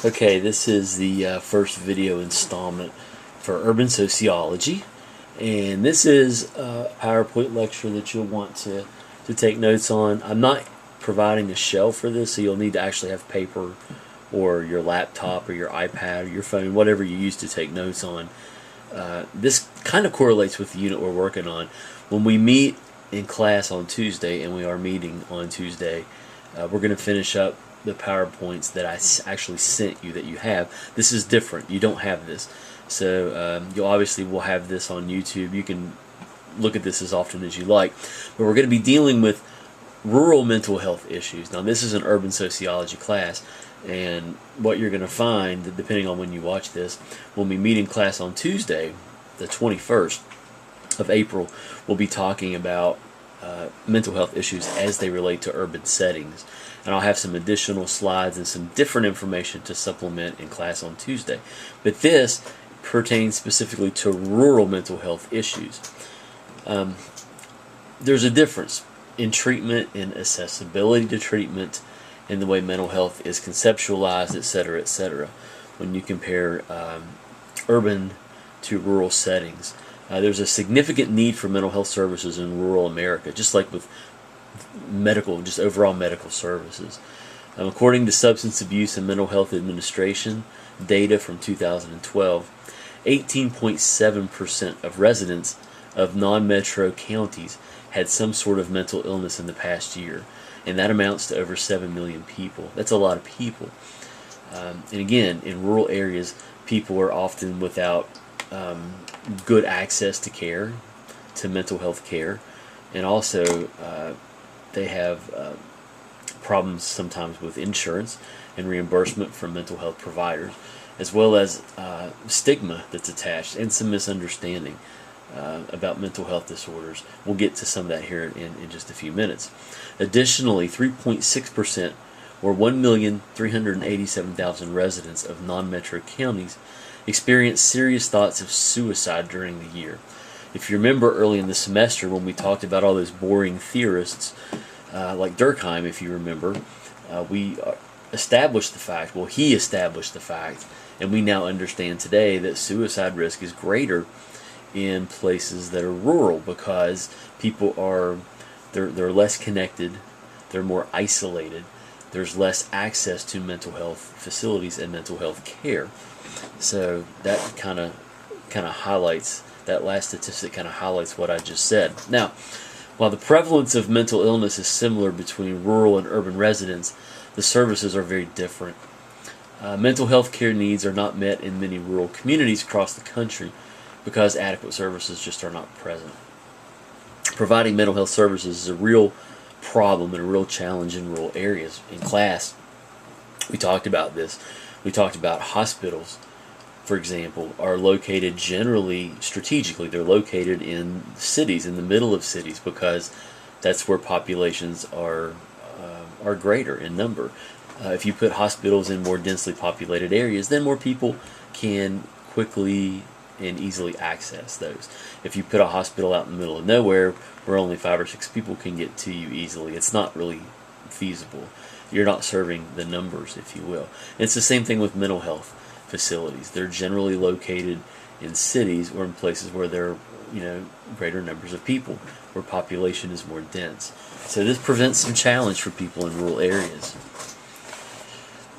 Okay, this is the first video installment for urban sociology, and this is a PowerPoint lecture that you'll want to take notes on. I'm not providing a shell for this, so you'll need to actually have paper or your laptop or your iPad or your phone, whatever you use to take notes on. This kind of correlates with the unit we're working on. When we meet in class on Tuesday, and we are meeting on Tuesday, we're going to finish up the PowerPoints that I actually sent you that you have. This is different. You don't have this. So you obviously will have this on YouTube. You can look at this as often as you like. But we're going to be dealing with rural mental health issues. Now this is an urban sociology class, and what you're going to find, depending on when you watch this, when we meet in class on Tuesday, the 21st of April, we'll be talking about mental health issues as they relate to urban settings. And I'll have some additional slides and some different information to supplement in class on Tuesday. But this pertains specifically to rural mental health issues. There's a difference in treatment, in accessibility to treatment, in the way mental health is conceptualized, etc., etc., when you compare urban to rural settings. There's a significant need for mental health services in rural America, just like with just overall medical services. According to Substance Abuse and Mental Health Administration data from 2012, 18.7% of residents of non-metro counties had some sort of mental illness in the past year, and that amounts to over 7 million people. That's a lot of people. And again, in rural areas, people are often without good access to care, to mental health care, and also they have problems sometimes with insurance and reimbursement from mental health providers, as well as stigma that's attached and some misunderstanding about mental health disorders. We'll get to some of that here in just a few minutes. Additionally, 3.6%, or 1,387,000 residents of non-metro counties, experienced serious thoughts of suicide during the year. If you remember early in the semester when we talked about all those boring theorists, like Durkheim, if you remember, we established the fact, well, he established the fact, and we now understand today that suicide risk is greater in places that are rural because people they're less connected, they're more isolated, there's less access to mental health facilities and mental health care. So that kind of highlights, that last statistic kind of highlights what I just said. Now, while the prevalence of mental illness is similar between rural and urban residents, the services are very different. Mental health care needs are not met in many rural communities across the country because adequate services just are not present. Providing mental health services is a real problem and a real challenge in rural areas. In class, we talked about this. We talked about hospitals, for example, are located generally strategically. They're located in cities, in the middle of cities, because that's where populations are greater in number. If you put hospitals in more densely populated areas, then more people can quickly and easily access those. If you put a hospital out in the middle of nowhere where only 5 or 6 people can get to you easily, it's not really feasible. You're not serving the numbers, if you will. And it's the same thing with mental health facilities. They're generally located in cities or in places where there are, greater numbers of people, where population is more dense. So this presents some challenge for people in rural areas.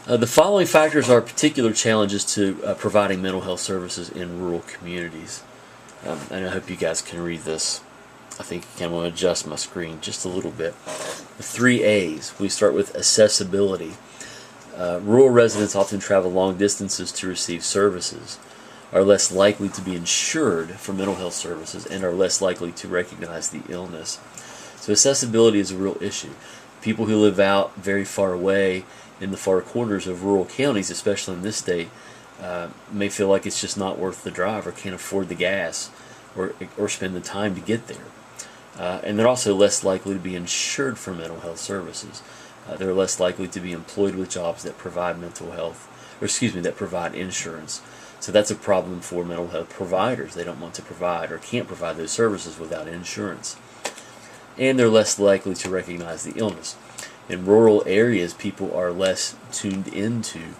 The following factors are particular challenges to providing mental health services in rural communities. And I hope you guys can read this. I think I'm going to adjust my screen just a little bit. The 3 A's. We start with accessibility. Rural residents often travel long distances to receive services, are less likely to be insured for mental health services, and are less likely to recognize the illness. So accessibility is a real issue. People who live out very far away in the far corners of rural counties, especially in this state, may feel like it's just not worth the drive or can't afford the gas or spend the time to get there. And they're also less likely to be insured for mental health services. They're less likely to be employed with jobs that provide that provide insurance. So that's a problem for mental health providers. They don't want to provide or can't provide those services without insurance. And they're less likely to recognize the illness. In rural areas, people are less tuned into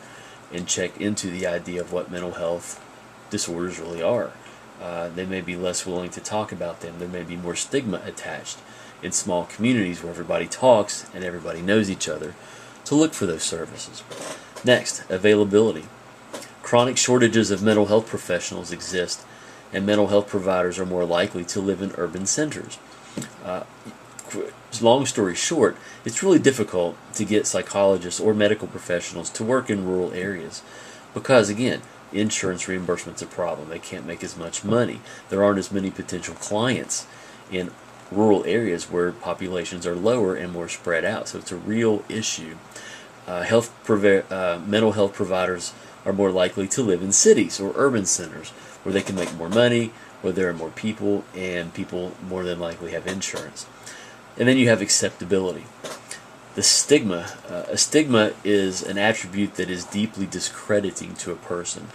and check into the idea of what mental health disorders really are. They may be less willing to talk about them. There may be more stigma attached in small communities where everybody talks and everybody knows each other, to look for those services. Next, availability. Chronic shortages of mental health professionals exist, and mental health providers are more likely to live in urban centers. Long story short, it's really difficult to get psychologists or medical professionals to work in rural areas because, again, insurance reimbursement's a problem. They can't make as much money. There aren't as many potential clients in rural areas where populations are lower and more spread out. So it's a real issue. Mental health providers are more likely to live in cities or urban centers where they can make more money, where there are more people, and people more than likely have insurance. And then you have acceptability. The stigma. A stigma is an attribute that is deeply discrediting to a person.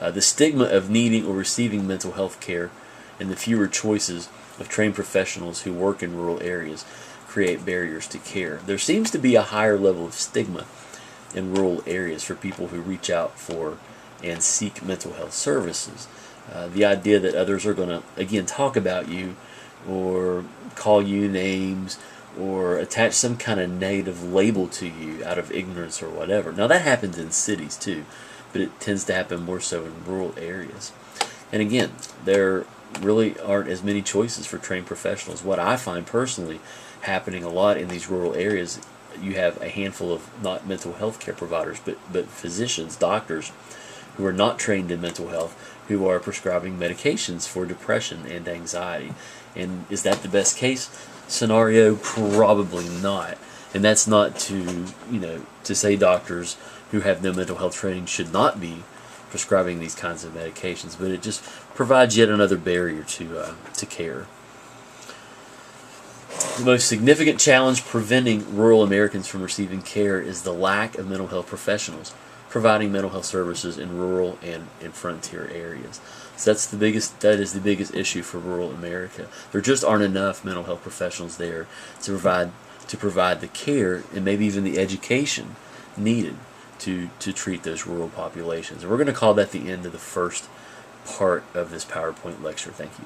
The stigma of needing or receiving mental health care and the fewer choices of trained professionals who work in rural areas create barriers to care. There seems to be a higher level of stigma in rural areas for people who reach out for and seek mental health services. The idea that others are going to, again, talk about you or call you names or attach some kind of negative label to you out of ignorance or whatever. Now that happens in cities too, but it tends to happen more so in rural areas. And again, there really aren't as many choices for trained professionals. What I find personally happening a lot in these rural areas, you have a handful of not mental health care providers, but physicians, doctors, who are not trained in mental health, who are prescribing medications for depression and anxiety. And is that the best case scenario? Probably not. And that's not to say doctors who have no mental health training should not be prescribing these kinds of medications, but it just provides yet another barrier to care. The most significant challenge preventing rural Americans from receiving care is the lack of mental health professionals providing mental health services in rural and in frontier areas. So that is the biggest issue for rural America. There just aren't enough mental health professionals there to provide the care and maybe even the education needed to treat those rural populations. And we're going to call that the end of the first part of this PowerPoint lecture. Thank you.